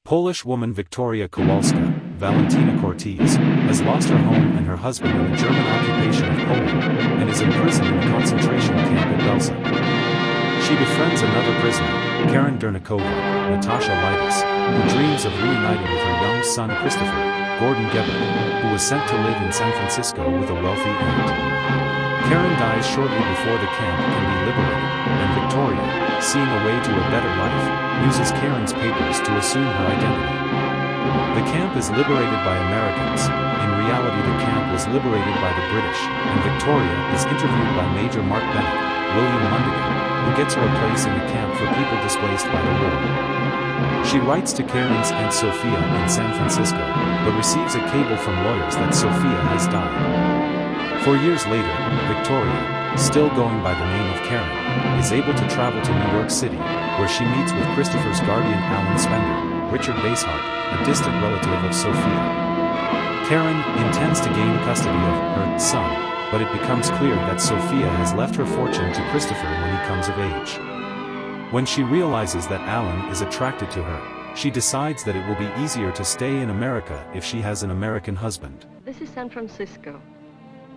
Polish woman Viktoria Kowalska, Valentina Cortese, has lost her home and her husband in the German occupation of Poland, and is imprisoned in a concentration camp at Belsen. She befriends another prisoner, Karin Dernakova, Natasha Lytess, who dreams of reuniting with her young son Christopher, Gebert, who was sent to live in San Francisco with a wealthy aunt. Karin dies shortly before the camp can be liberated, and Viktoria, seeing a way to a better life, uses Karin's papers to assume her identity. The camp is liberated by Americans. In reality, the camp was liberated by the British, and Viktoria is interviewed by Major Marc Bennett, Lundigan, who gets her a place in the camp for people displaced by the war. She writes to Karin's aunt Sophia in San Francisco, but receives a cable from lawyers that Sophia has died. 4 years later, Viktoria, still going by the name of Karin, is able to travel to New York City, where she meets with Christopher's guardian Alan Spender, Richard Basehart, a distant relative of Sophia. Karin intends to gain custody of her son, but it becomes clear that Sophia has left her fortune to Christopher when he comes of age. When she realizes that Alan is attracted to her, she decides that it will be easier to stay in America if she has an American husband. This is San Francisco,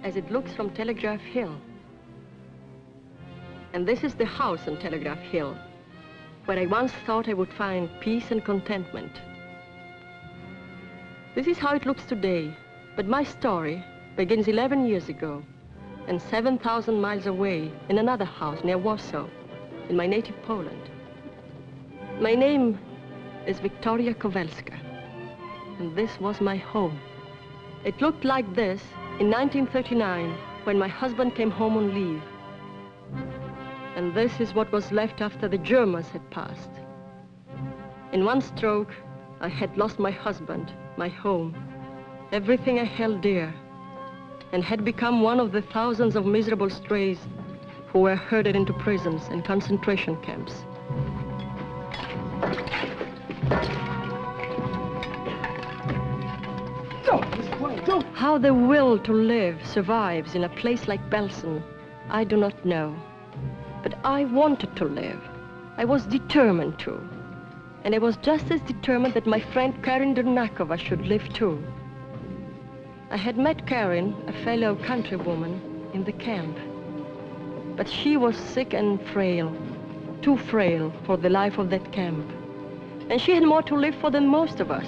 as it looks from Telegraph Hill. And this is the house on Telegraph Hill, where I once thought I would find peace and contentment. This is how it looks today, but my story begins 11 years ago, and 7,000 miles away in another house near Warsaw, in my native Poland. My name is Viktoria Kowalska, and this was my home. It looked like this in 1939, when my husband came home on leave. And this is what was left after the Germans had passed. In one stroke, I had lost my husband, my home, everything I held dear, and had become one of the thousands of miserable strays who were herded into prisons and concentration camps. How the will to live survives in a place like Belsen, I do not know. But I wanted to live. I was determined to. And I was just as determined that my friend Karin Dernakova should live too. I had met Karin, a fellow countrywoman, in the camp. But she was sick and frail, too frail for the life of that camp. And she had more to live for than most of us.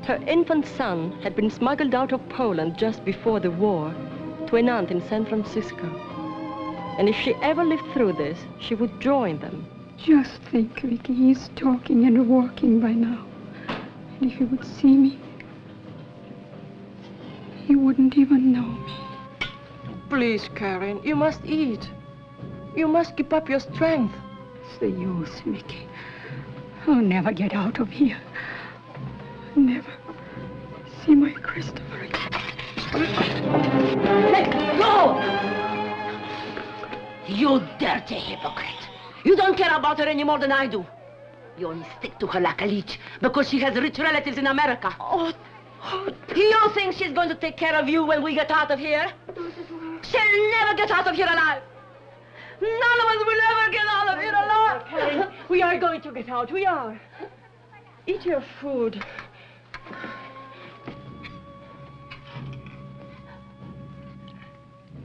Her infant son had been smuggled out of Poland just before the war to an aunt in San Francisco. And if she ever lived through this, she would join them. Just think, Vicky, he's talking and walking by now. And if he would see me, he wouldn't even know me. Please, Karin, you must eat. You must keep up your strength. It's the use, Vicky. I'll never get out of here. Never see my Christopher again. Let go! You dirty hypocrite. You don't care about her any more than I do. You only stick to her like a leech because she has rich relatives in America. Oh, you think she's going to take care of you when we get out of here? She'll never get out of here alive. None of us will ever get out of here alive. Okay. We are going to get out. We are. Eat your food.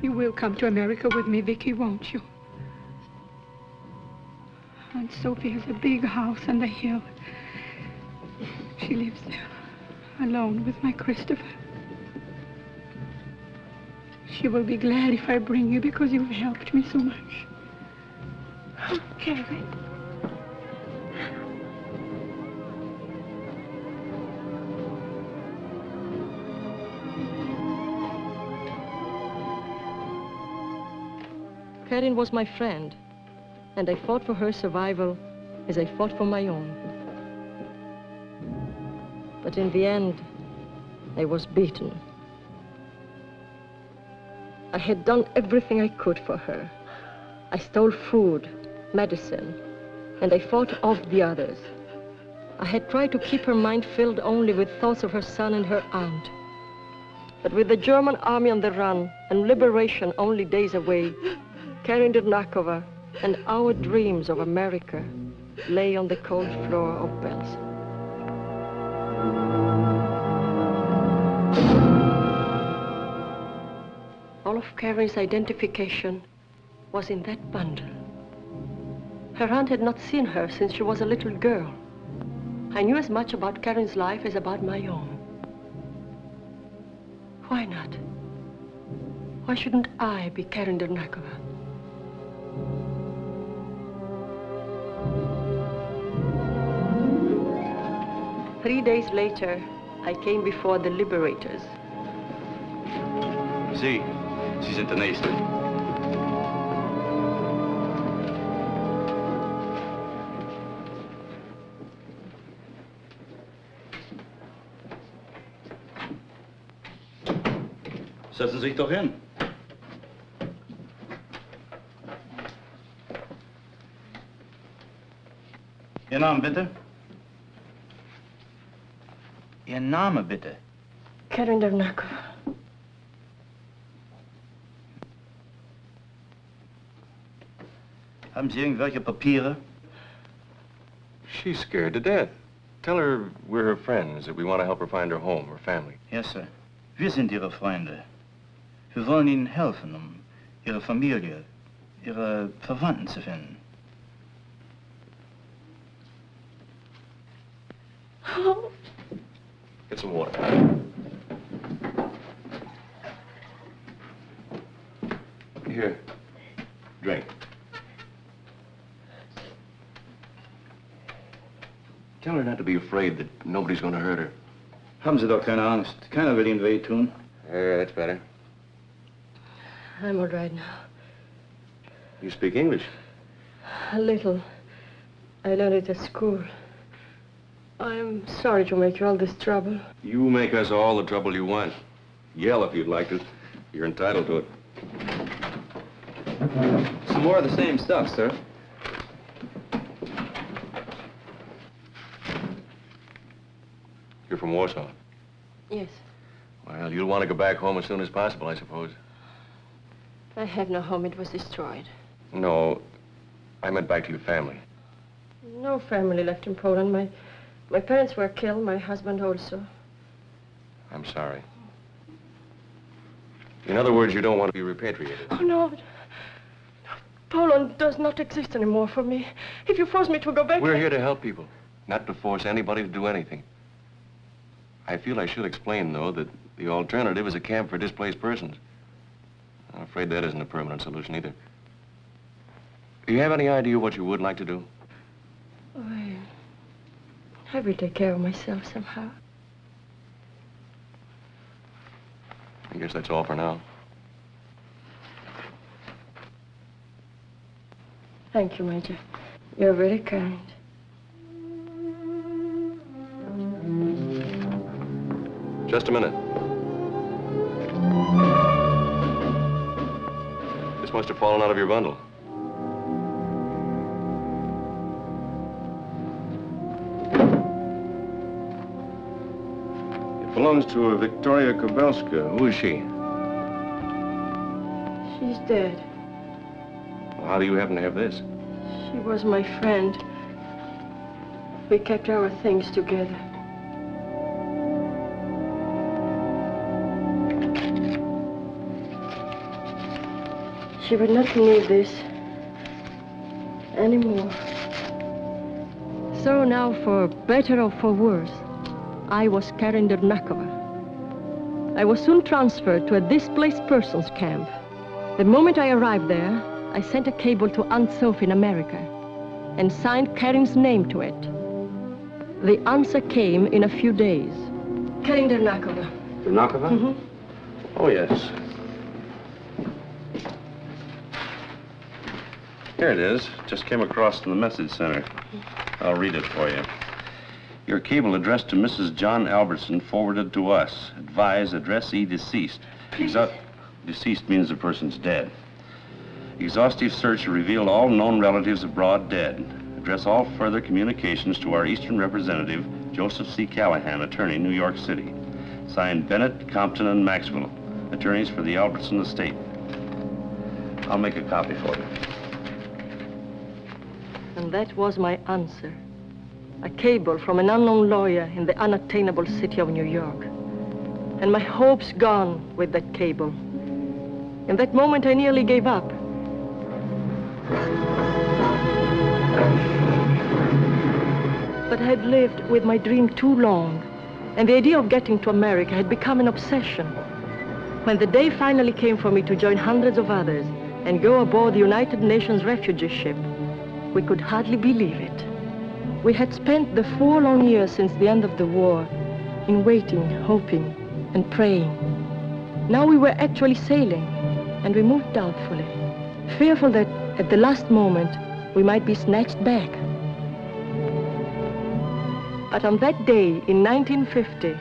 You will come to America with me, Vicky, won't you? Aunt Sophie has a big house on the hill. She lives there, alone with my Christopher. She will be glad if I bring you because you've helped me so much. Okay. Karin was my friend, and I fought for her survival as I fought for my own. But in the end, I was beaten. I had done everything I could for her. I stole food, medicine, and I fought off the others. I had tried to keep her mind filled only with thoughts of her son and her aunt. But with the German army on the run and liberation only days away, Karin Dernakova and our dreams of America lay on the cold floor of Belsen. Karin's identification was in that bundle. Her aunt had not seen her since she was a little girl. I knew as much about Karin's life as about my own. Why not? Why shouldn't I be Karin Dernakova? Three days later, I came before the liberators. Sí, sie sind der Nächste. Setzen Sie sich doch hin. Ihr Name bitte? Ihr Name bitte? Karin Dernakova. Haben Sie irgendwelche Papiere? She's scared to death. Tell her we're her friends, that we want to help her find her home, her family. Yes, sir. Wir sind Ihre Freunde. Wir wollen Ihnen helfen, Ihre Familie, Ihre Verwandten zu finden. Oh. Get some water. Here, drink. Tell her not to be afraid, that nobody's going to hurt her. Haben Sie doch keine Angst. Keiner will Ihnen wehtun. Yeah, that's better. I'm all right now. You speak English? A little. I learned it at school. I'm sorry to make you all this trouble. You make us all the trouble you want. Yell if you'd like to. You're entitled to it. Some more of the same stuff, sir. You're from Warsaw? Yes. Well, you'll want to go back home as soon as possible, I suppose. I have no home. It was destroyed. No, I meant back to your family. No family left in Poland. My parents were killed, my husband also. I'm sorry. In other words, you don't want to be repatriated. Oh, no. Poland does not exist anymore for me. If you force me to go back... We're here to help people, not to force anybody to do anything. I feel I should explain, though, that the alternative is a camp for displaced persons. I'm afraid that isn't a permanent solution, either. Do you have any idea what you would like to do? Oh, I will take care of myself somehow. I guess that's all for now. Thank you, Major. You're very kind. Just a minute. This must have fallen out of your bundle. It belongs to a Viktoria Kowalska. Who is she? She's dead. Well, how do you happen to have this? She was my friend. We kept our things together. She would not need this anymore. So now, for better or for worse, I was Karin Dernakova. I was soon transferred to a displaced persons camp. The moment I arrived there, I sent a cable to Aunt Sophia in America and signed Karin's name to it. The answer came in a few days. Karin Dernakova. Dernakova? Mm-hmm. Oh, yes. Here it is. Just came across from the message center. I'll read it for you. Your cable addressed to Mrs. John Albertson forwarded to us. Advise addressee deceased. Deceased means the person's dead. Exhaustive search revealed all known relatives abroad dead. Address all further communications to our Eastern representative, Joseph C. Callahan, attorney, New York City. Signed Bennett, Compton, and Maxwell, attorneys for the Albertson estate. I'll make a copy for you. And that was my answer. A cable from an unknown lawyer in the unattainable city of New York. And my hopes gone with that cable. In that moment, I nearly gave up. But I had lived with my dream too long, and the idea of getting to America had become an obsession. When the day finally came for me to join hundreds of others and go aboard the United Nations refugee ship, we could hardly believe it. We had spent the 4 long years since the end of the war in waiting, hoping, and praying. Now we were actually sailing, and we moved doubtfully, fearful that at the last moment we might be snatched back. But on that day in 1950,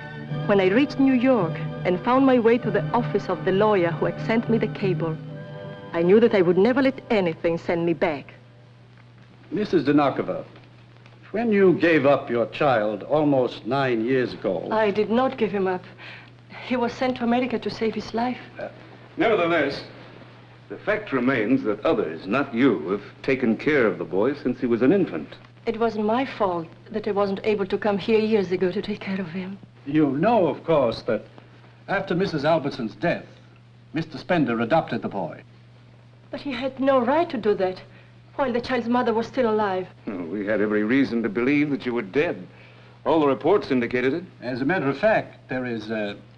when I reached New York and found my way to the office of the lawyer who had sent me the cable, I knew that I would never let anything send me back. Mrs. Dernakova, when you gave up your child almost 9 years ago... I did not give him up. He was sent to America to save his life. Nevertheless, the fact remains that others, not you, have taken care of the boy since he was an infant. It wasn't my fault that I wasn't able to come here years ago to take care of him. You know, of course, that after Mrs. Albertson's death, Mr. Spender adopted the boy. But he had no right to do that while the child's mother was still alive. We had every reason to believe that you were dead. All the reports indicated it. As a matter of fact, there is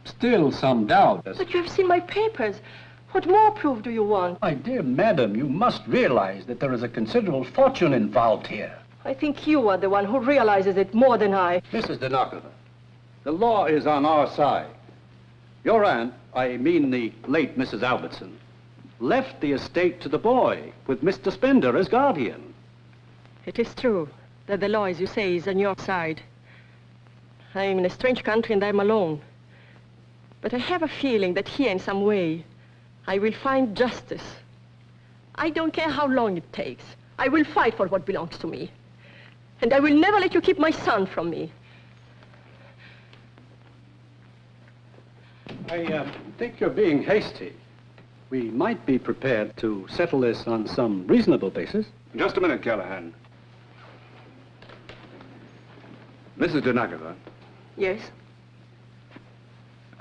still some doubt. But you have seen my papers. What more proof do you want? My dear madam, you must realize that there is a considerable fortune involved here. I think you are the one who realizes it more than I. Mrs. Dernakova, the law is on our side. Your aunt, I mean the late Mrs. Albertson, left the estate to the boy with Mr. Spender as guardian. It is true that the law, as you say, is on your side. I'm in a strange country and I'm alone. But I have a feeling that here in some way I will find justice. I don't care how long it takes. I will fight for what belongs to me. And I will never let you keep my son from me. I think you're being hasty. We might be prepared to settle this on some reasonable basis. Just a minute, Callahan. Mrs. Dernakova. Yes?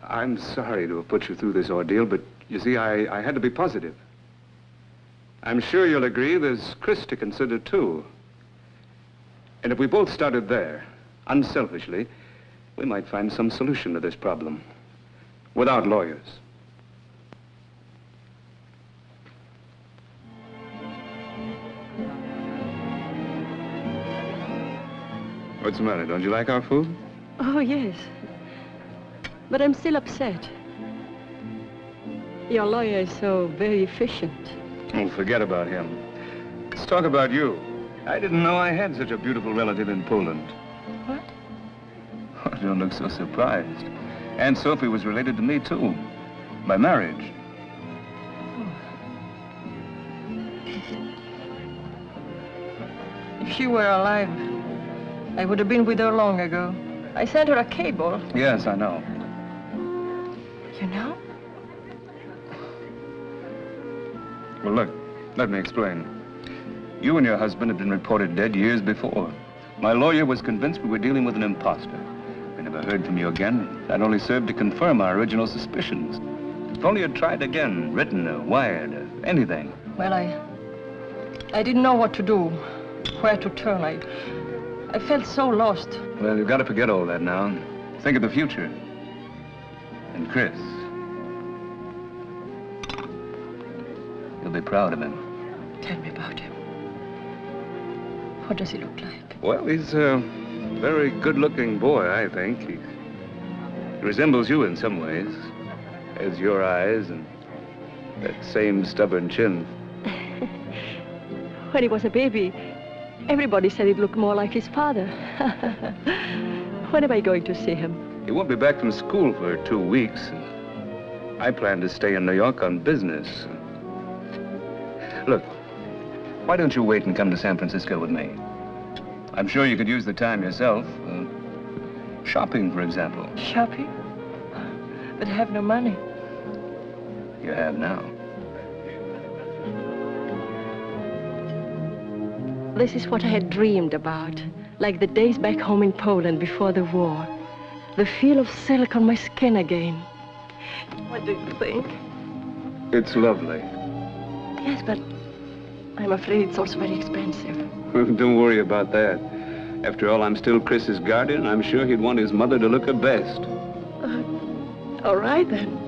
I'm sorry to have put you through this ordeal, but you see, I had to be positive. I'm sure you'll agree there's Chris to consider, too. And if we both started there, unselfishly, we might find some solution to this problem. Without lawyers. What's the matter? Don't you like our food? Oh, yes. But I'm still upset. Your lawyer is so very efficient. Oh, forget about him. Let's talk about you. I didn't know I had such a beautiful relative in Poland. What? Oh, don't look so surprised. Aunt Sophie was related to me, too. By marriage. If she were alive, I would have been with her long ago. I sent her a cable. Yes, I know. You know? Well, look, let me explain. You and your husband had been reported dead years before. My lawyer was convinced we were dealing with an imposter. We never heard from you again. That only served to confirm our original suspicions. If only you'd tried again, written or wired or anything. Well, I didn't know what to do, where to turn. I felt so lost. Well, you've got to forget all that now. Think of the future. And Chris. You'll be proud of him. Tell me about him. What does he look like? Well, he's a very good-looking boy, I think. He resembles you in some ways. Has your eyes and that same stubborn chin. When he was a baby, everybody said he'd look more like his father. When am I going to see him? He won't be back from school for 2 weeks. And I plan to stay in New York on business. Look, why don't you wait and come to San Francisco with me? I'm sure you could use the time yourself. Shopping, for example. Shopping? But I have no money. You have now. This is what I had dreamed about, like the days back home in Poland before the war. The feel of silk on my skin again. What do you think? It's lovely. Yes, but I'm afraid it's also very expensive. Don't worry about that. After all, I'm still Chris's guardian. I'm sure he'd want his mother to look her best. All right, then.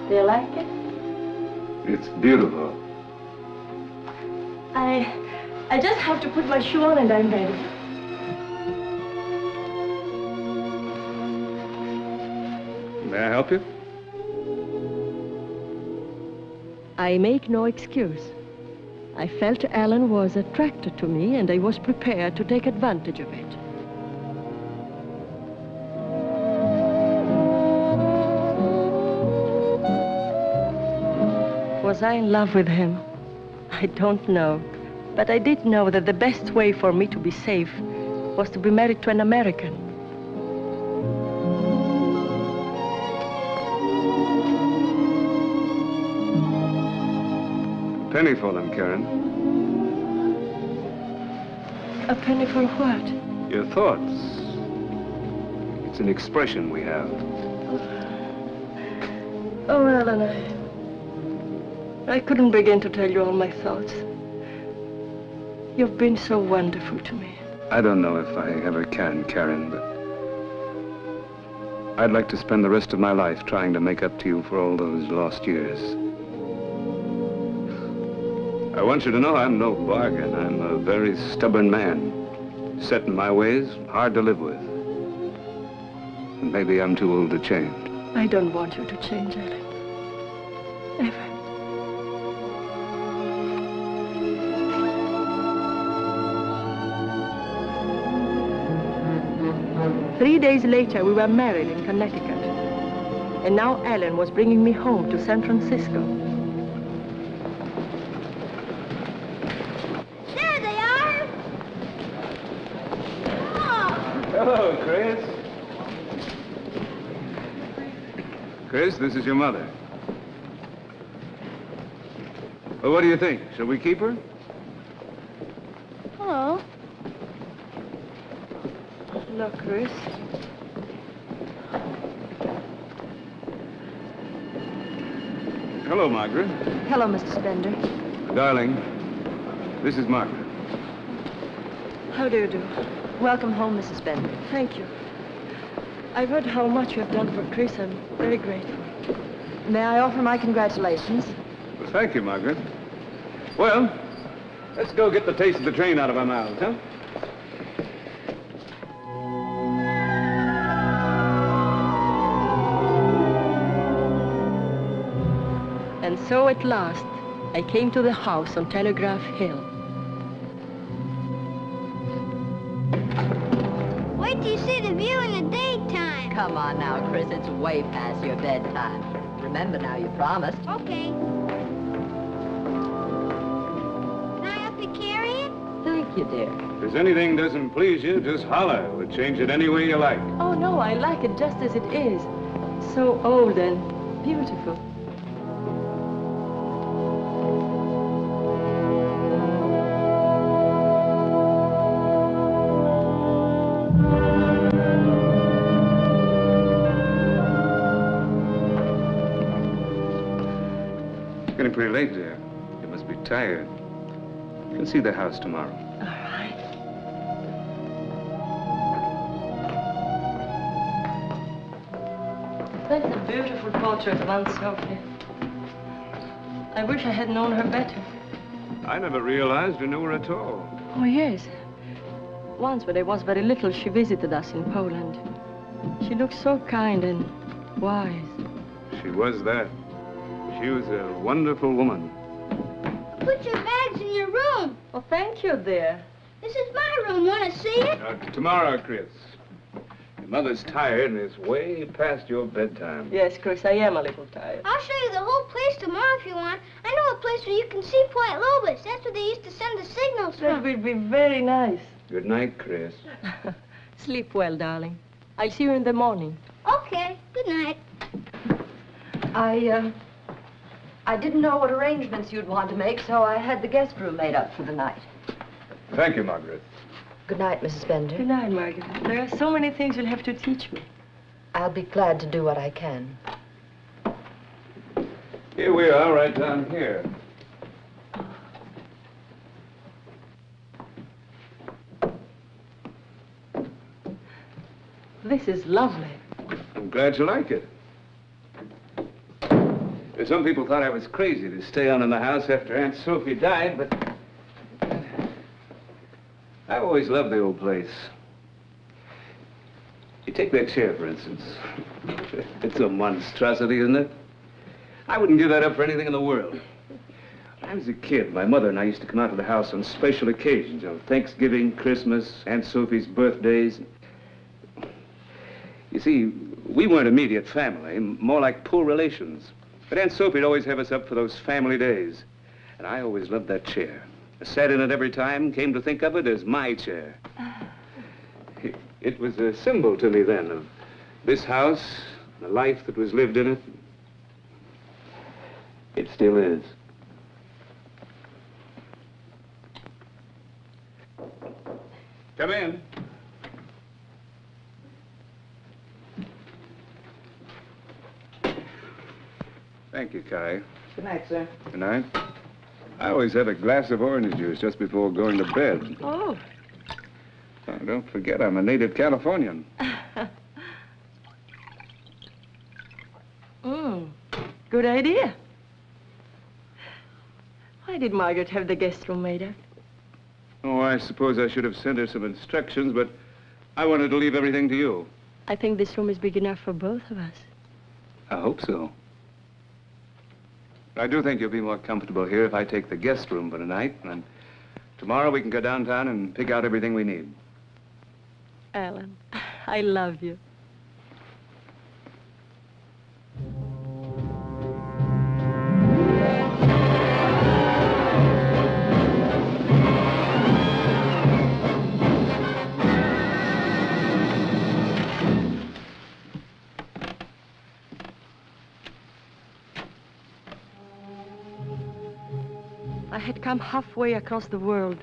Do you like it? It's beautiful. I just have to put my shoe on and I'm ready. May I help you? I make no excuse. I felt Alan was attracted to me and I was prepared to take advantage of it. Was I in love with him? I don't know. But I did know that the best way for me to be safe was to be married to an American. A penny for them, Karin. A penny for what? Your thoughts. It's an expression we have. Oh, Alan, I couldn't begin to tell you all my thoughts. You've been so wonderful to me. I don't know if I ever can, Karin, but I'd like to spend the rest of my life trying to make up to you for all those lost years. I want you to know I'm no bargain. I'm a very stubborn man. Set in my ways, hard to live with. And maybe I'm too old to change. I don't want you to change, Alan. Ever. 3 days later, we were married in Connecticut. And now Alan was bringing me home to San Francisco. There they are! Oh. Hello, Chris. Chris, this is your mother. Well, what do you think? Shall we keep her? Hello. Look, Chris. Hello, Margaret. Hello, Mr. Spender. Darling, this is Margaret. How do you do? Welcome home, Mrs. Spender. Thank you. I've heard how much you have done for Chris. I'm very grateful. May I offer my congratulations? Well, thank you, Margaret. Well, let's go get the taste of the train out of our mouths, huh? And so at last, I came to the house on Telegraph Hill. Wait till you see the view in the daytime. Come on now, Chris. It's way past your bedtime. Remember now, you promised. Okay. Can I help you carry it? Thank you, dear. If there's anything doesn't please you, just holler. We'll change it any way you like. Oh, no, I like it just as it is. So old and beautiful. Getting pretty late, dear. You must be tired. You can see the house tomorrow. All right. That's a beautiful portrait of Aunt Sophia. I wish I had known her better. I never realized you knew her at all. Oh, yes. Once, when I was very little, she visited us in Poland. She looked so kind and wise. She was that. She was a wonderful woman. Put your bags in your room. Oh, thank you, dear. This is my room. Want to see it? Tomorrow, Chris. Your mother's tired and it's way past your bedtime. Yes, Chris, I am a little tired. I'll show you the whole place tomorrow if you want. I know a place where you can see Point Lobos. That's where they used to send the signals That from. will be very nice. Good night, Chris. Sleep well, darling. I'll see you in the morning. Okay. Good night. I didn't know what arrangements you'd want to make, so I had the guest room made up for the night. Thank you, Margaret. Good night, Mrs. Bender. Good night, Margaret. There are so many things you'll have to teach me. I'll be glad to do what I can. Here we are, right down here. This is lovely. I'm glad you like it. Some people thought I was crazy to stay on in the house after Aunt Sophie died, but I've always loved the old place. You take that chair, for instance. It's a monstrosity, isn't it? I wouldn't give that up for anything in the world. When I was a kid, my mother and I used to come out to the house on special occasions, you know, Thanksgiving, Christmas, Aunt Sophie's birthdays. You see, we weren't immediate family, more like poor relations. But Aunt Sophie'd always have us up for those family days. And I always loved that chair. I sat in it every time, came to think of it as my chair. It was a symbol to me then of this house, the life that was lived in it. It still is. Come in. Thank you, Kai. Good night, sir. Good night. I always have a glass of orange juice just before going to bed. Oh. Oh, don't forget, I'm a native Californian. Good idea. Why did Margaret have the guest room made up? Oh, I suppose I should have sent her some instructions, but I wanted to leave everything to you. I think this room is big enough for both of us. I hope so. I do think you'll be more comfortable here if I take the guest room for tonight, and tomorrow we can go downtown and pick out everything we need. Alan, I love you. I had come halfway across the world,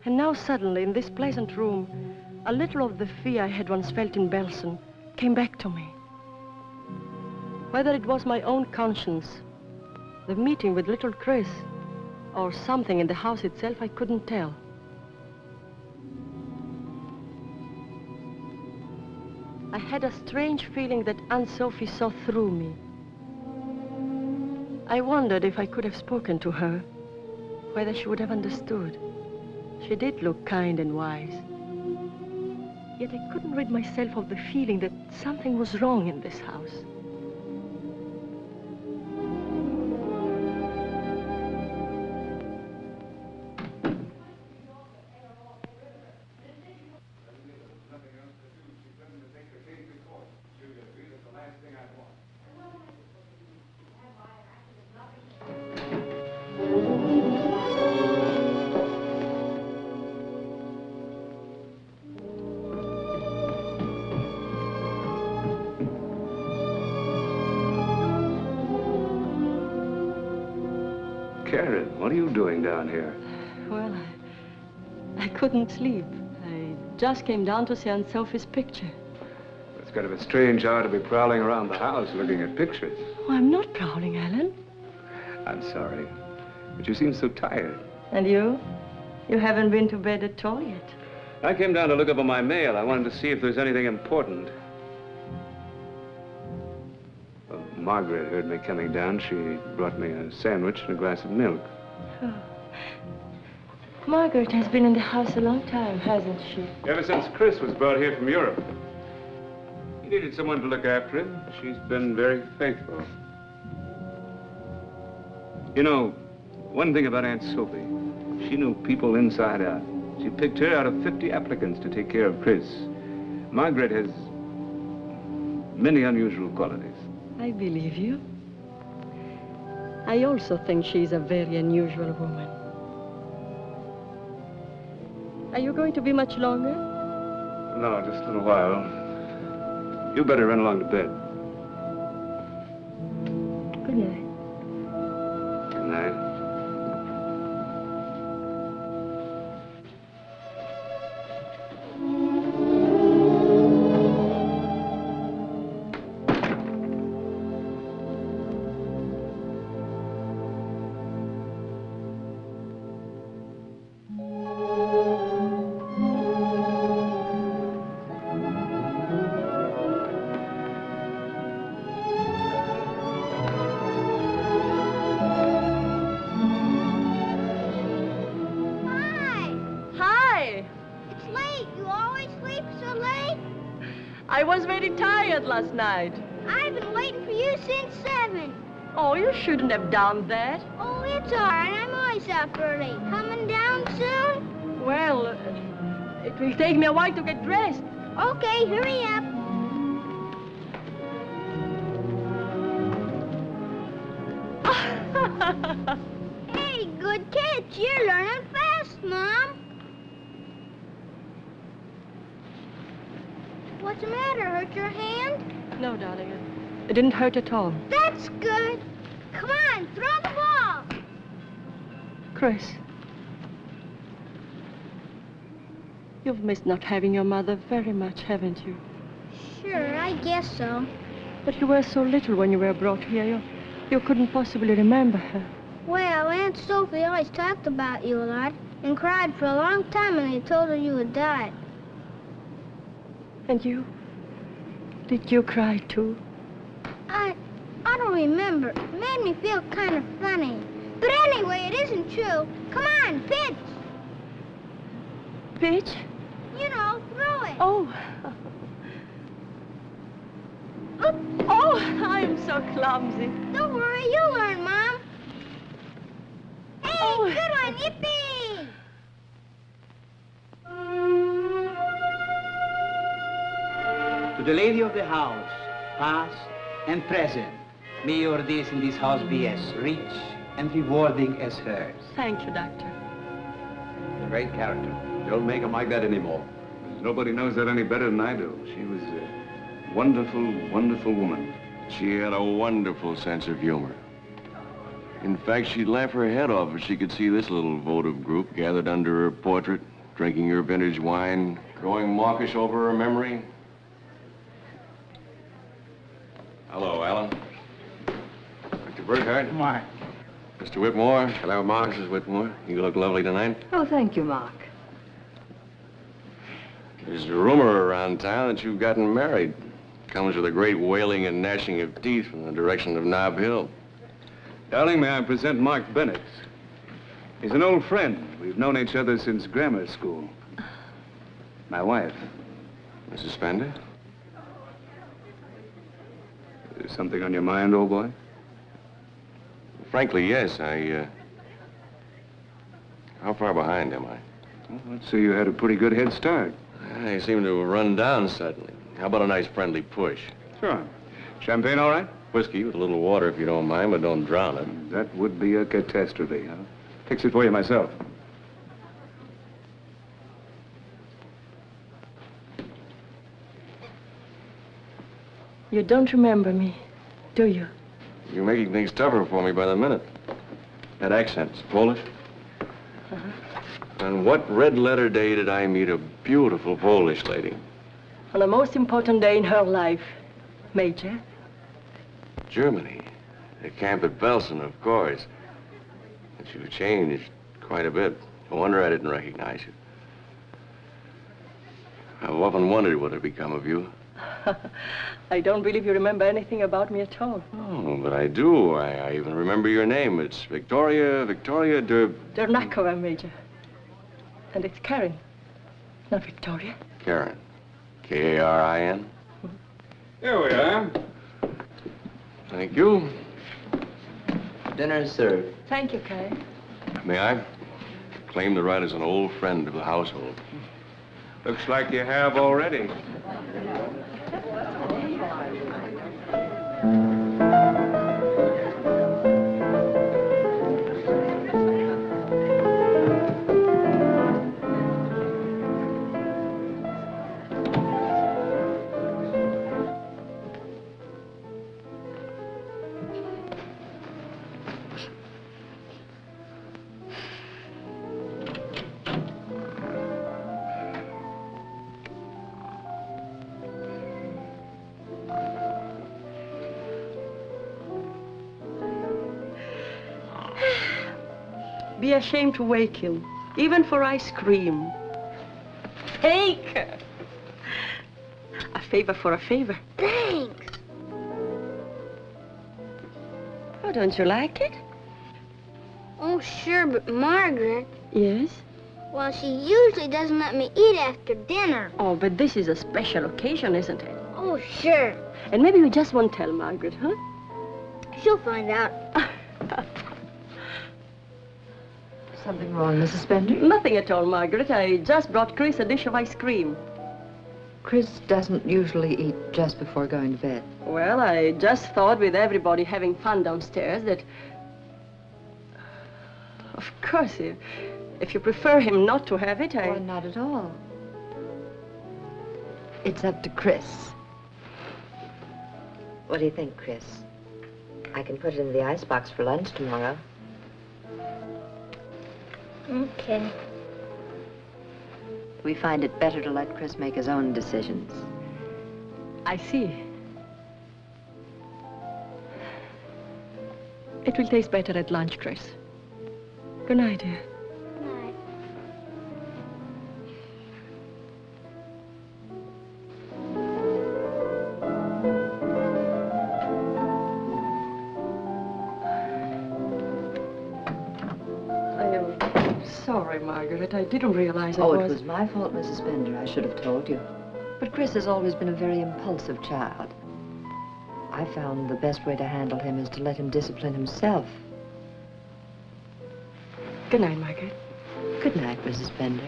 and now suddenly, in this pleasant room, a little of the fear I had once felt in Belsen came back to me. Whether it was my own conscience, the meeting with little Chris, or something in the house itself, I couldn't tell. I had a strange feeling that Aunt Sophie saw through me. I wondered if I could have spoken to her, whether she would have understood. She did look kind and wise. Yet I couldn't rid myself of the feeling that something was wrong in this house. Karin, what are you doing down here? Well, I couldn't sleep. I just came down to see Aunt Sophie's picture. It's kind of a strange hour to be prowling around the house looking at pictures. Oh, I'm not prowling, Alan. I'm sorry, but you seem so tired. And you? You haven't been to bed at all yet. I came down to look over my mail. I wanted to see if there's anything important. Well, Margaret heard me coming down. She brought me a sandwich and a glass of milk. Oh. Margaret has been in the house a long time, hasn't she? Ever since Chris was brought here from Europe. He needed someone to look after him. She's been very faithful. You know, one thing about Aunt Sophie, she knew people inside out. She picked her out of 50 applicants to take care of Chris. Margaret has many unusual qualities. I believe you. I also think she's a very unusual woman. Are you going to be much longer? No, just a little while. You better run along to bed. Good night. that last night? I've been waiting for you since 7. Oh, you shouldn't have done that. Oh, it's all right. I'm always up early. Coming down soon? Well, it will take me a while to get dressed. Okay, hurry up. Hey, good catch. You're learning fast, Mom. What's the matter? Hurt your hand? No, darling. It didn't hurt at all. That's good. Come on, throw the ball. Chris, you've missed not having your mother very much, haven't you? Sure, I guess so. But you were so little when you were brought here. You couldn't possibly remember her. Well, Aunt Sophie always talked about you a lot and cried for a long time when they told her you had died. And you? Did you cry too? I don't remember. It made me feel kind of funny. But anyway, it isn't true. Come on, pitch. Pitch? You know, throw it. Oh. Oh, I'm so clumsy. Don't worry, you'll learn, Mom. Hey, Oh. good one, yippee! To the lady of the house, past and present, may your days in this house be as rich and rewarding as hers. Thank you, Doctor. Great character. Don't make him like that anymore. Nobody knows that any better than I do. She was a wonderful, wonderful woman. She had a wonderful sense of humor. In fact, she'd laugh her head off if she could see this little votive group gathered under her portrait, drinking her vintage wine, growing mawkish over her memory. Hello, Alan. Dr. Berghart. Mark. Mr. Whitmore. Hello, Mark. Mrs. Whitmore. You look lovely tonight. Oh, thank you, Mark. There's a rumor around town that you've gotten married. Comes with a great wailing and gnashing of teeth from the direction of Nob Hill. Darling, may I present Marc Bennett? He's an old friend. We've known each other since grammar school. My wife. Mrs. Fender? Is there something on your mind, old boy? Frankly, yes. How far behind am I? Well, I'd say you had a pretty good head start. I seem to have run down suddenly. How about a nice friendly push? Sure. Champagne all right? Whiskey with a little water if you don't mind, but don't drown it. That would be a catastrophe, huh? Fix it for you myself. You don't remember me, do you? You're making things tougher for me by the minute. That accent's Polish. On what red letter day did I meet a beautiful Polish lady? On the most important day in her life, Major. Germany. The camp at Belsen, of course. But you've changed quite a bit. No wonder I didn't recognize you. I've often wondered what had become of you. I don't believe you remember anything about me at all. Oh, but I do. I even remember your name. It's Viktoria Dernakova, Major. And it's Karin, not Victoria. Karin. K-A-R-I-N? Here we are. Thank you. Dinner is served. Thank you, Karin. May I claim the right as an old friend of the household? Looks like you have already. Be ashamed to wake him, even for ice cream. Take! A favor for a favor. Thanks. Oh, don't you like it? Oh, sure, but Margaret, Yes? well, she usually doesn't let me eat after dinner. Oh, but this is a special occasion, isn't it? Oh, sure. And maybe you just won't tell Margaret, huh? She'll find out. Something wrong, Mrs. Spender? Nothing at all, Margaret. I just brought Chris a dish of ice cream. Chris doesn't usually eat just before going to bed. Well, I just thought with everybody having fun downstairs that... Of course, if you prefer him not to have it, Why, not at all. It's up to Chris. What do you think, Chris? I can put it in the icebox for lunch tomorrow. Okay. We find it better to let Chris make his own decisions. I see. It will taste better at lunch, Chris. Good night, dear. Night. Sorry, Margaret. I didn't realize It was my fault, Mrs. Spender. I should have told you. But Chris has always been a very impulsive child. I found the best way to handle him is to let him discipline himself. Good night, Margaret. Good night, Mrs. Spender.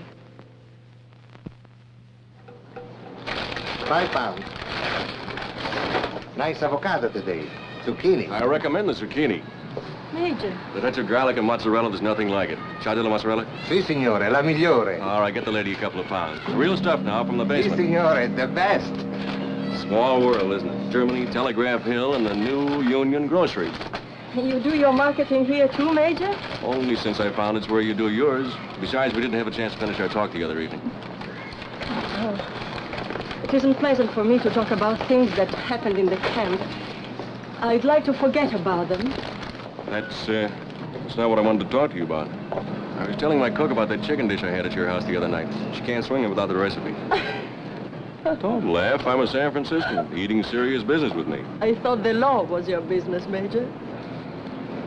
£5. Nice avocado today. Zucchini. I recommend the zucchini. Major. The touch of garlic and mozzarella, there's nothing like it. Ciao della mozzarella? Si, signore, la migliore. All right, get the lady a couple of pounds. Real stuff now from the basement. Si, signore, the best. Small world, isn't it? Germany, Telegraph Hill, and the new Union Grocery. You do your marketing here too, Major? Only since I found it's where you do yours. Besides, we didn't have a chance to finish our talk the other evening. Oh. It isn't pleasant for me to talk about things that happened in the camp. I'd like to forget about them. That's not what I wanted to talk to you about. I was telling my cook about that chicken dish I had at your house the other night. She can't swing it without the recipe. Don't laugh. I'm a San Franciscan, eating serious business with me. I thought the law was your business, Major.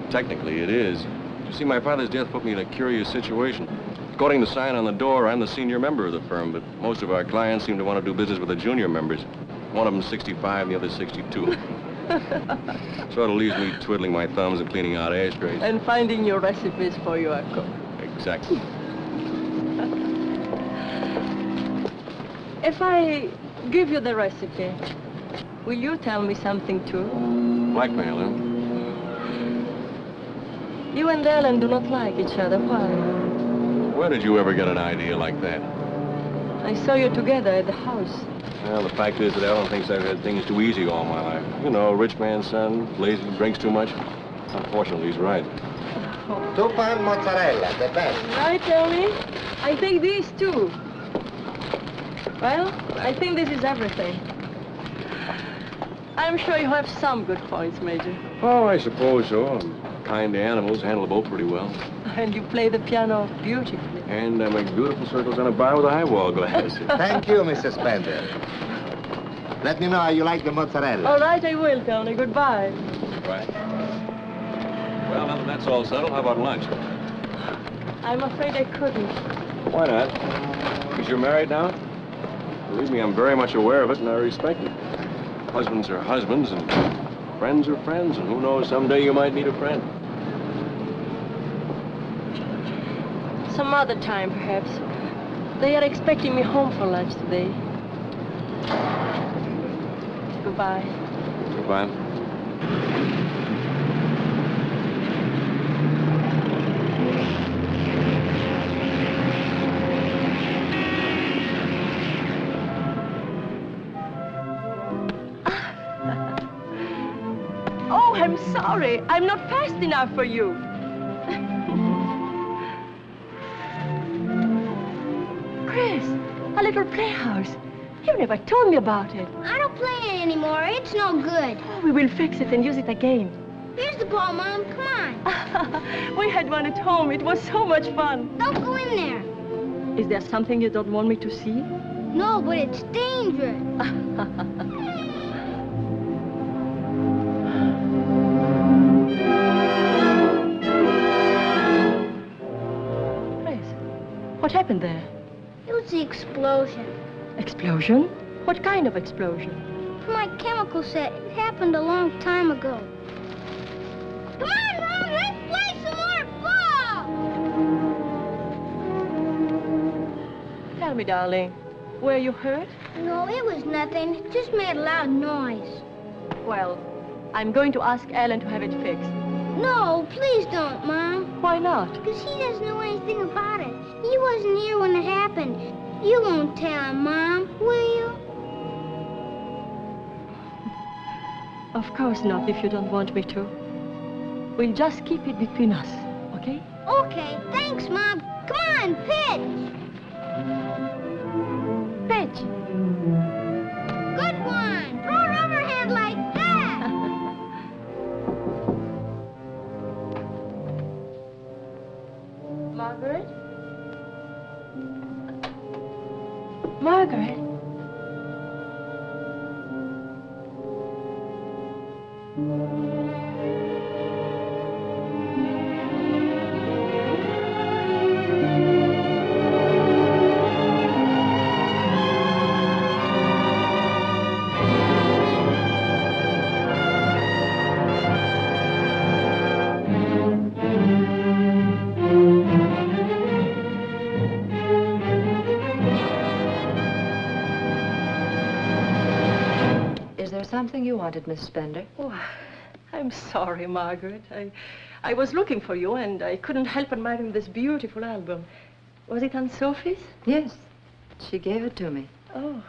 Technically, it is. You see, my father's death put me in a curious situation. According to the sign on the door, I'm the senior member of the firm, but most of our clients seem to want to do business with the junior members. One of them's 65 and the other's 62. Sort of leaves me twiddling my thumbs and cleaning out ashtrays. And finding your recipes for your cook. Exactly. If I give you the recipe, will you tell me something too? Blackmail, huh? You and Ellen do not like each other. Why? Where did you ever get an idea like that? I saw you together at the house. Well, the fact is that Ellen thinks I've had things too easy all my life. You know, rich man's son, lazy, drinks too much. Unfortunately, he's right. £2 mozzarella, the best. Right, Tony? I take these too. Well, I think this is everything. I'm sure you have some good points, Major. Oh, I suppose so. Kind animals handle a boat pretty well. And you play the piano beautifully. And I make beautiful circles on a bar with a highball glass. Thank you, Mrs. Spender. Let me know how you like the mozzarella. All right, I will, Tony. Goodbye. Right. Well, now that that's all settled, how about lunch? I'm afraid I couldn't. Why not? Because you're married now? Believe me, I'm very much aware of it, and I respect it. Husbands are husbands, and friends are friends, and who knows, someday you might meet a friend. Some other time, perhaps. They are expecting me home for lunch today. Goodbye. Goodbye. Oh, I'm sorry. I'm not fast enough for you. Chris, a little playhouse. You never told me about it. I don't play it anymore. It's no good. Oh, we will fix it and use it again. Here's the ball, Mom. Come on. We had one at home. It was so much fun. Don't go in there. Is there something you don't want me to see? No, but it's dangerous. Chris, what happened there? It was the explosion. Explosion? What kind of explosion? lost my chemical set. It happened a long time ago. Come on, Mom, let's play some more ball! Tell me, darling, were you hurt? No, it was nothing. It just made a loud noise. Well, I'm going to ask Alan to have it fixed. No, please don't, Mom. Why not? Because he doesn't know anything about it. He wasn't here when it happened. You won't tell him, Mom, will you? Of course not, if you don't want me to. We'll just keep it between us, okay? Okay, thanks, Mom. Come on, pitch. Pitch. Good one. Throw it overhand like that. Margaret? Margaret? Something you wanted, Miss Bender? Oh, I'm sorry, Margaret. I was looking for you, and I couldn't help admiring this beautiful album. Was it Aunt Sophie's? Yes. She gave it to me. Oh.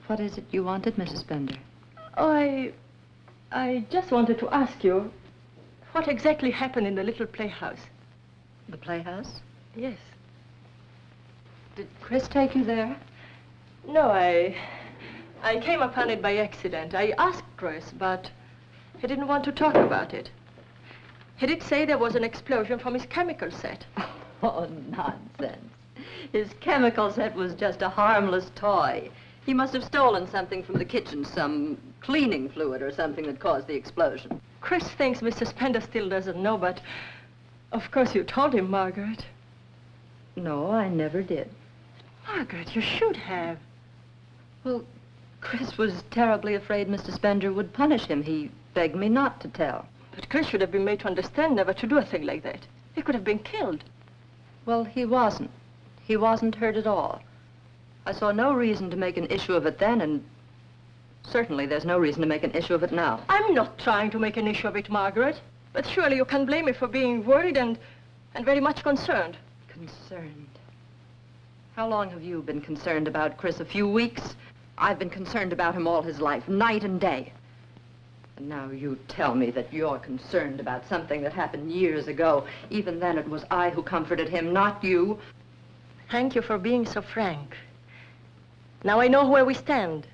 What is it you wanted, Mrs. Bender? Oh, I just wanted to ask you what exactly happened in the little playhouse. The playhouse? Yes. Did Chris take you there? No, I came upon it by accident. I asked Chris, but he didn't want to talk about it. He did say there was an explosion from his chemical set. Oh, nonsense. His chemical set was just a harmless toy. He must have stolen something from the kitchen, some cleaning fluid or something that caused the explosion. Chris thinks Mr. Spender still doesn't know, but of course you told him, Margaret. No, I never did. Margaret, you should have. Well, Chris was terribly afraid Mr. Spender would punish him. He begged me not to tell. But Chris should have been made to understand never to do a thing like that. He could have been killed. Well, he wasn't. He wasn't hurt at all. I saw no reason to make an issue of it then, and certainly there's no reason to make an issue of it now. I'm not trying to make an issue of it, Margaret. But surely you can blame me for being worried and very much concerned. Concerned? How long have you been concerned about Chris? A few weeks? I've been concerned about him all his life, night and day. And now you tell me that you're concerned about something that happened years ago. Even then, it was I who comforted him, not you. Thank you for being so frank. Now I know where we stand.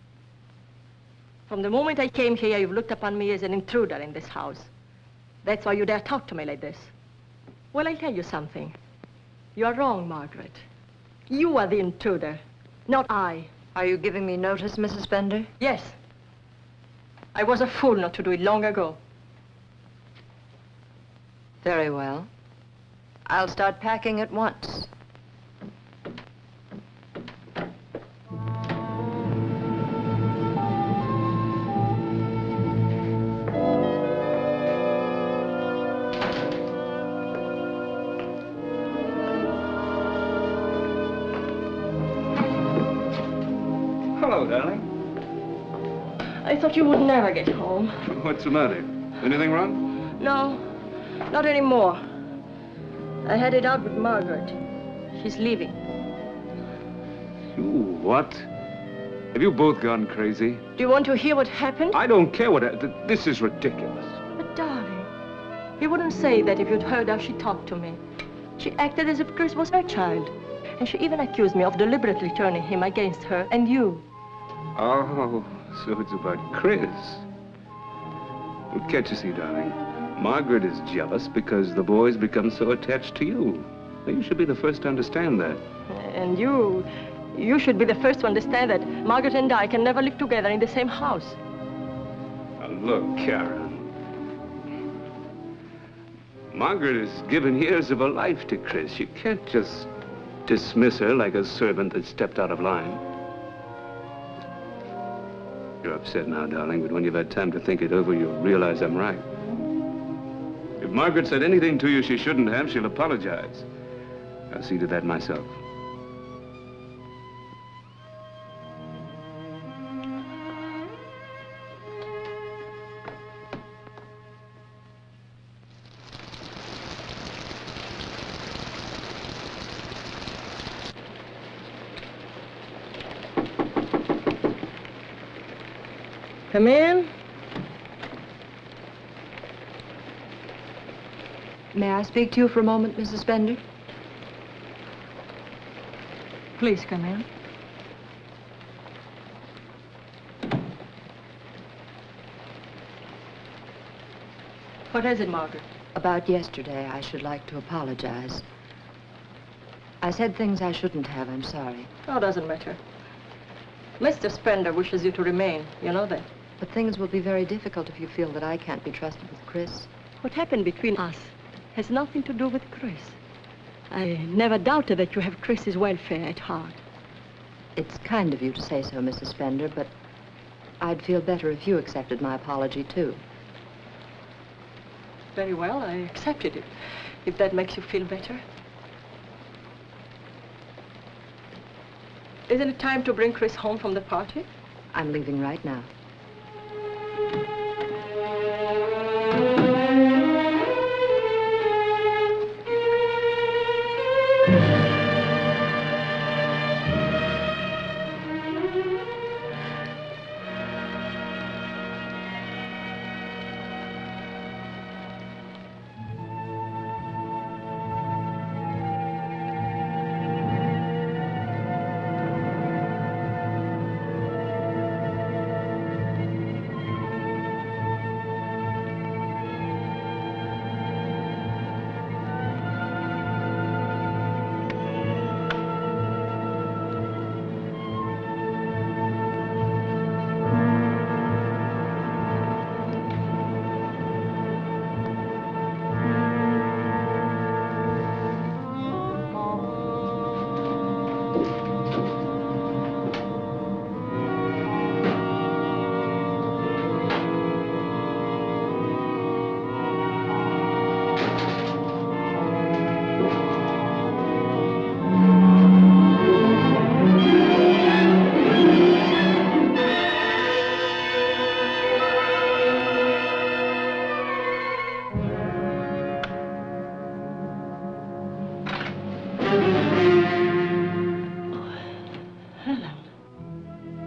From the moment I came here, you've looked upon me as an intruder in this house. That's why you dare talk to me like this. Well, I'll tell you something. You're wrong, Margaret. You are the intruder, not I. Are you giving me notice, Mrs. Bender? Yes. I was a fool not to do it long ago. Very well. I'll start packing at once. Hello, darling. I thought you would never get home. What's the matter? Anything wrong? No, not anymore. I had it out with Margaret. She's leaving. You what? Have you both gone crazy? Do you want to hear what happened? I don't care what... This is ridiculous. But darling, you wouldn't say that if you'd heard how she talked to me. She acted as if Chris was her child. And she even accused me of deliberately turning him against her and you. Oh, so it's about Chris. Well, can't you see, darling? Margaret is jealous because the boy's become so attached to you. Now, you should be the first to understand that. And you should be the first to understand that Margaret and I can never live together in the same house. Now, look, Karen. Margaret has given years of her life to Chris. You can't just dismiss her like a servant that stepped out of line. You're upset now, darling, but when you've had time to think it over, you'll realize I'm right. If Margaret said anything to you she shouldn't have, she'll apologize. I'll see to that myself. Come in. May I speak to you for a moment, Mrs. Bender? Please come in. What is it, Margaret? About yesterday, I should like to apologize. I said things I shouldn't have. I'm sorry. Oh, doesn't matter. Mr. Spender wishes you to remain. You know that. But things will be very difficult if you feel that I can't be trusted with Chris. What happened between us has nothing to do with Chris. I never doubted that you have Chris's welfare at heart. It's kind of you to say so, Mrs. Spender, but I'd feel better if you accepted my apology, too. Very well, I accepted it, if that makes you feel better. Isn't it time to bring Chris home from the party? I'm leaving right now.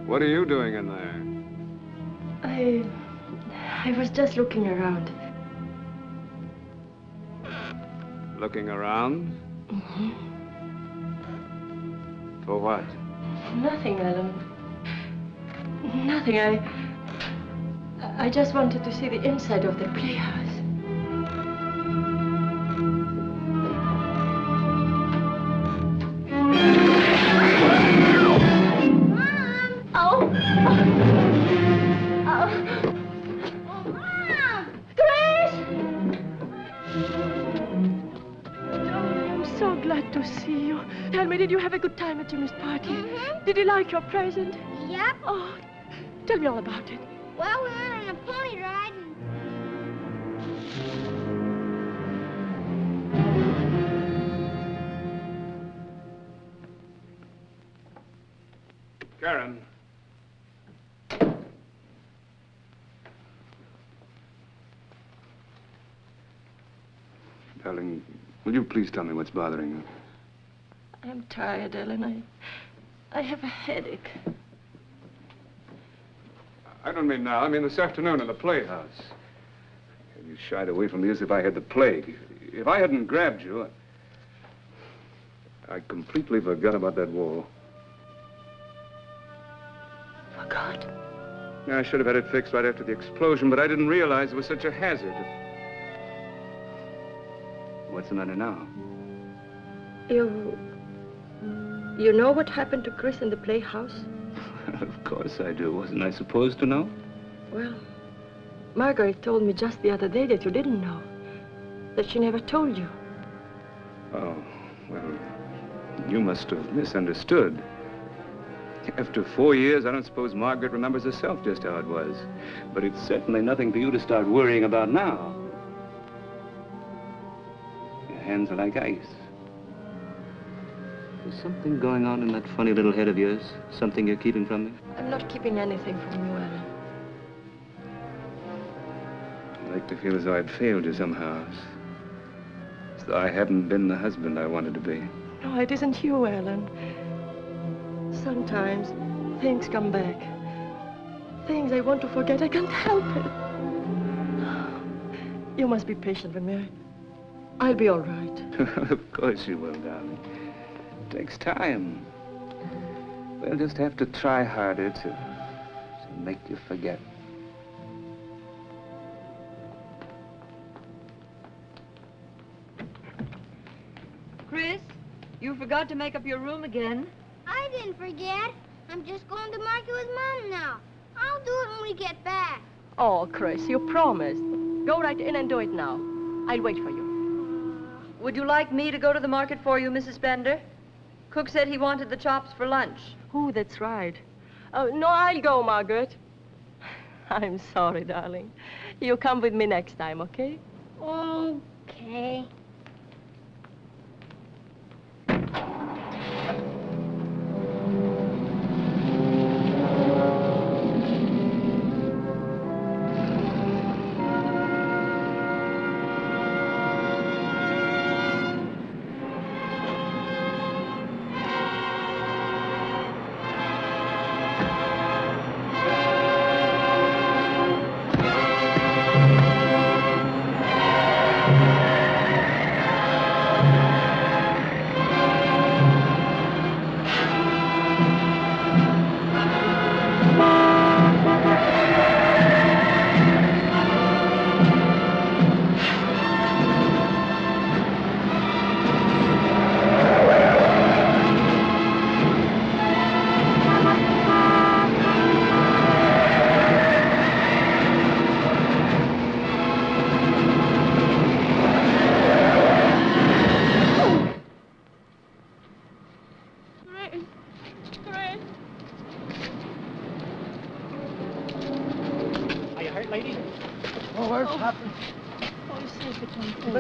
What are you doing in there? I was just looking around. Looking around? Mm-hmm. For what? Nothing, Alan. Nothing. I just wanted to see the inside of the playhouse. Did you have a good time at Jimmy's party? Mm-hmm. Did he like your present? Yep. Oh, tell me all about it. Well, we went on a pony ride and... Karen. Darling, will you please tell me what's bothering you? I'm tired, Ellen. I have a headache. I don't mean now. I mean this afternoon in the playhouse. You shied away from me as if I had the plague. If I hadn't grabbed you, I completely forgot about that wall. Forgot? Yeah, I should have had it fixed right after the explosion, but I didn't realize it was such a hazard. What's the matter now? You know what happened to Chris in the playhouse? Of course I do. Wasn't I supposed to know? Well, Margaret told me just the other day that you didn't know. That she never told you. Oh, well, you must have misunderstood. After 4 years, I don't suppose Margaret remembers herself just how it was. But it's certainly nothing for you to start worrying about now. Your hands are like ice. There's something going on in that funny little head of yours. Something you're keeping from me. I'm not keeping anything from you, Alan. I like to feel as though I'd failed you somehow. As though I hadn't been the husband I wanted to be. No, it isn't you, Alan. Sometimes things come back. Things I want to forget. I can't help it. You must be patient with me. I'll be all right. Of course you will, darling. It takes time. We'll just have to try harder to make you forget. Chris, you forgot to make up your room again. I didn't forget. I'm just going to market with Mom now. I'll do it when we get back. Oh, Chris, you promised. Go right in and do it now. I'll wait for you. Would you like me to go to the market for you, Mrs. Bender? Cook said he wanted the chops for lunch. Oh, that's right. Oh, no, I'll go, Margaret. I'm sorry, darling. You come with me next time, okay? Okay.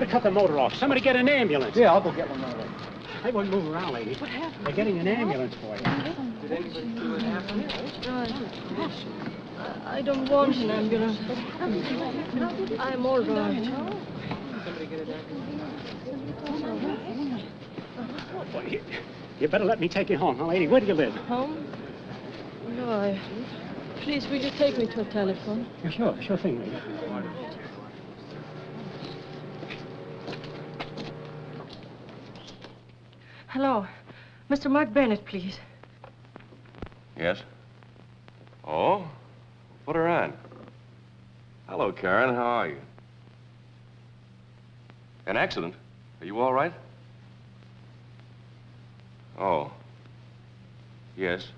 Cut the motor off. Somebody get an ambulance. Yeah, I'll go get one right away. I wouldn't move around, lady. What happened? They're getting an ambulance for you. Did anybody see what happened? I don't want an ambulance. I'm all right. Somebody get an ambulance. You better let me take you home, huh, lady? Where do you live? Home? No, Please, will you take me to a telephone? Yeah, sure thing, lady. Hello. Mr. Marc Bennett, please. Yes? Oh? Put her on. Hello, Karen. How are you? An accident? Are you all right? Oh. Yes.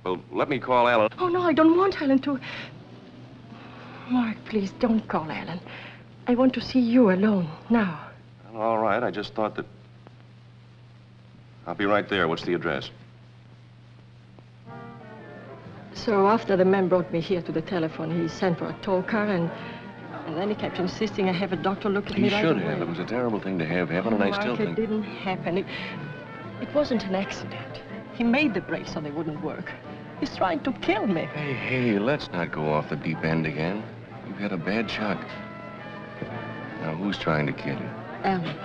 Well, let me call Alan. Oh, no, I don't want Alan to... Mark, please, don't call Alan. I want to see you alone, now. All right, I just thought that... I'll be right there. What's the address? So after the man brought me here to the telephone, he sent for a tow car, and then he kept insisting I have a doctor look at me right away. He should have. It was a terrible thing to have happen, and I still think... It didn't happen. It wasn't an accident. He made the brakes so they wouldn't work. He's trying to kill me. Hey, let's not go off the deep end again. You've had a bad shock. Now, who's trying to kill you? Alan.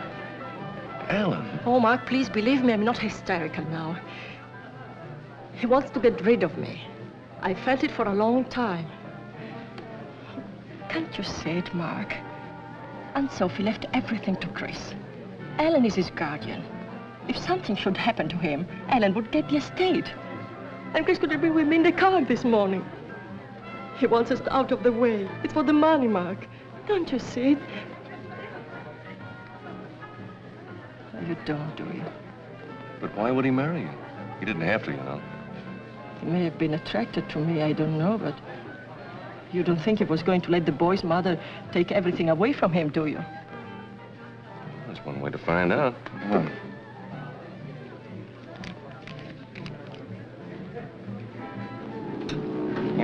Alan? Oh, Mark, please believe me, I'm not hysterical now. He wants to get rid of me. I felt it for a long time. Can't you see it, Mark? Aunt Sophie left everything to Chris. Alan is his guardian. If something should happen to him, Alan would get the estate. And Chris could have been with me in the car this morning. He wants us out of the way. It's for the money, Mark. Don't you see it? You don't, do you? But why would he marry you? He didn't have to, you know. He may have been attracted to me, I don't know, but you don't think he was going to let the boy's mother take everything away from him, do you? That's one way to find out. Come on.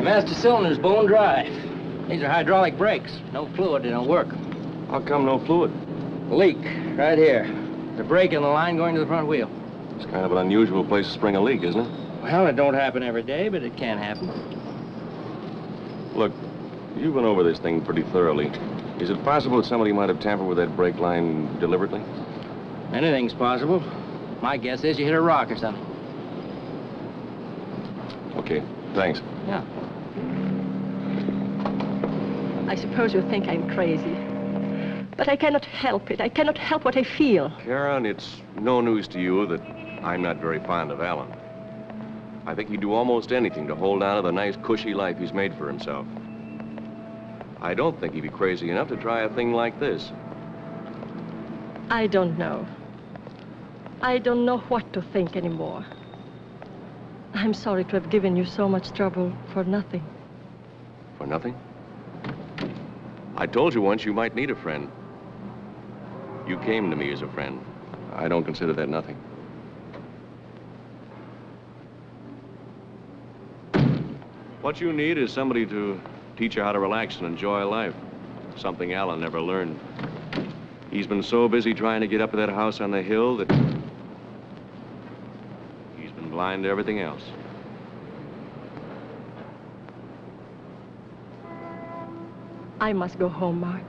Master cylinder's bone dry. These are hydraulic brakes. No fluid, they don't work. How come no fluid? A leak, right here. There's a break in the line going to the front wheel. It's kind of an unusual place to spring a leak, isn't it? Well, it don't happen every day, but it can happen. Look, you've been over this thing pretty thoroughly. Is it possible that somebody might have tampered with that brake line deliberately? Anything's possible. My guess is you hit a rock or something. Okay, thanks. Yeah. I suppose you think I'm crazy. But I cannot help it. I cannot help what I feel. Karen, it's no news to you that I'm not very fond of Alan. I think he'd do almost anything to hold on to the nice, cushy life he's made for himself. I don't think he'd be crazy enough to try a thing like this. I don't know. I don't know what to think anymore. I'm sorry to have given you so much trouble for nothing. For nothing? I told you once you might need a friend. You came to me as a friend. I don't consider that nothing. What you need is somebody to teach you how to relax and enjoy life. Something Alan never learned. He's been so busy trying to get up to that house on the hill that he's been blind to everything else. I must go home, Mark.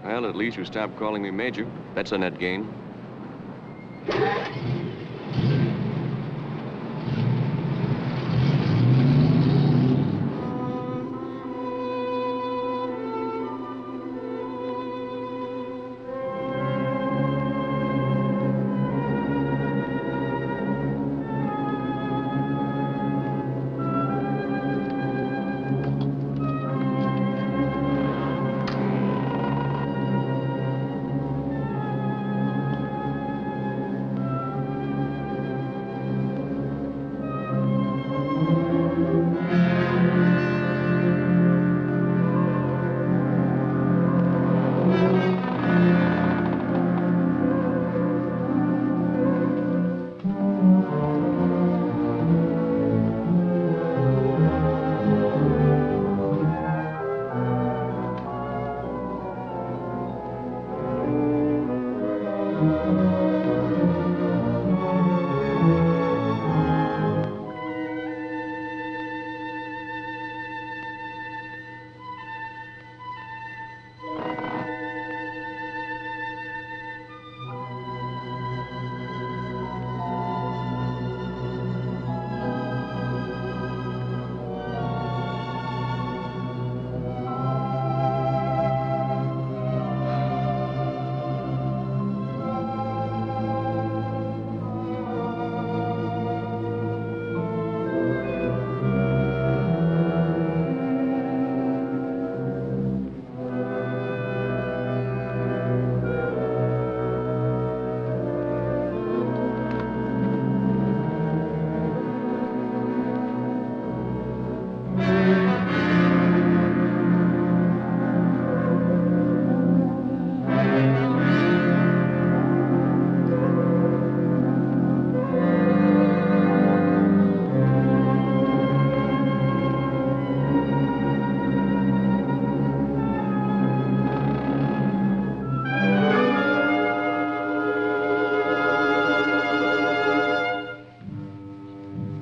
Well, at least you stopped calling me Major. That's a net gain.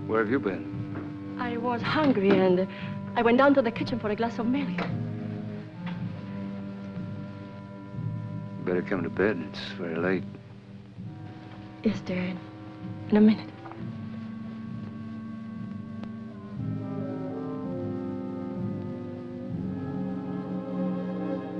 Where have you been? I was hungry and I went down to the kitchen for a glass of milk. Better come to bed. It's very late. Yes, dear. In a minute.